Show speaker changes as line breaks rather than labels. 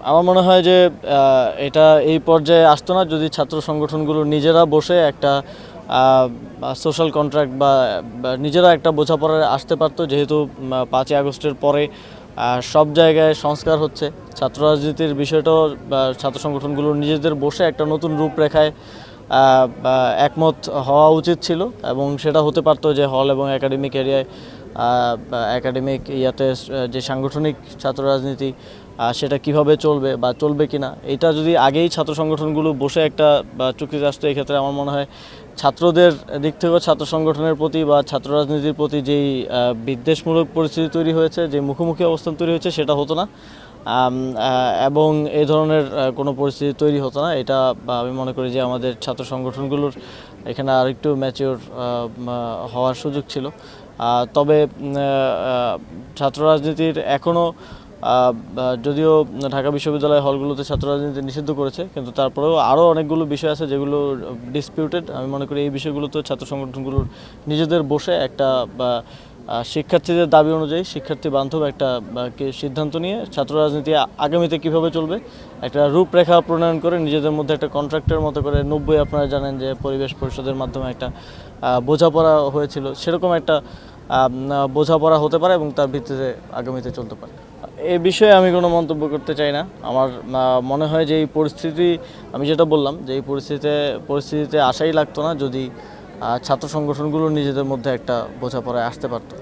আমার মনে হয় যে এটা এই পর্যায়ে আসতো না যদি ছাত্র সংগঠনগুলো নিজেরা বসে একটা সোশ্যাল কন্ট্রাক্ট বা নিজেরা একটা বোঝাপড়ায় আসতে পারতো। যেহেতু 5ই আগস্টের পরে সব জায়গায় সংস্কার হচ্ছে, ছাত্র রাজনীতির বিষয়টাও ছাত্র সংগঠনগুলোর নিজেদের বসে একটা নতুন রূপরেখায় একমত হওয়া উচিত ছিল, এবং সেটা হতে পারতো যে হল এবং একাডেমিক এরিয়ায় একাডেমিক ইয়াতে যে সাংগঠনিক ছাত্র রাজনীতি সেটা কিভাবে চলবে বা চলবে কিনা, এটা যদি আগেই ছাত্র সংগঠনগুলো বসে একটা চুক্তিতে আসতো, এক্ষেত্রে আমার মনে হয় ছাত্রদের দিক থেকেও ছাত্র সংগঠনের প্রতি বা ছাত্র রাজনীতির প্রতি যেই বিদ্বেষমূলক পরিস্থিতি তৈরি হয়েছে, যে মুখোমুখি অবস্থান তৈরি হয়েছে, সেটা হতো না এবং এই ধরনের কোনো পরিস্থিতি তৈরি হতো না। এটা আমি মনে করি যে আমাদের ছাত্র সংগঠনগুলোর এখানে আরেকটু ম্যাচিওর হওয়ার সুযোগ ছিল। তবে ছাত্র রাজনীতির এখনও যদিও ঢাকা বিশ্ববিদ্যালয় হলগুলোতে ছাত্র রাজনীতি নিষিদ্ধ করেছে, কিন্তু তারপরেও আরও অনেকগুলো বিষয় আছে যেগুলো ডিসপিউটেড। আমি মনে করি এই বিষয়গুলোতে ছাত্র সংগঠনগুলোর নিজেদের বসে একটা শিক্ষার্থীদের দাবি অনুযায়ী শিক্ষার্থী বান্ধব একটা সিদ্ধান্ত নিয়ে ছাত্র রাজনীতি আগামীতে কীভাবে চলবে একটা রূপরেখা প্রণয়ন করে নিজেদের মধ্যে একটা কন্ট্রাক্টের মতো করে 90 আপনারা জানেন যে পরিবেশ পরিষদের মাধ্যমে একটা বোঝাপড়া হয়েছিল, সেরকম একটা বোঝাপড়া হতে পারে এবং তার ভিত্তিতে আগামীতে চলতে পারে। এ বিষয়ে আমি কোনো মন্তব্য করতে চাই না। আমার মনে হয় যে এই পরিস্থিতি, আমি যেটা বললাম যে এই পরিস্থিতিতে আসাই লাগতো না যদি ছাত্র সংগঠনগুলো নিজেদের মধ্যে একটা বোঝাপড়ায় আসতে পারতো।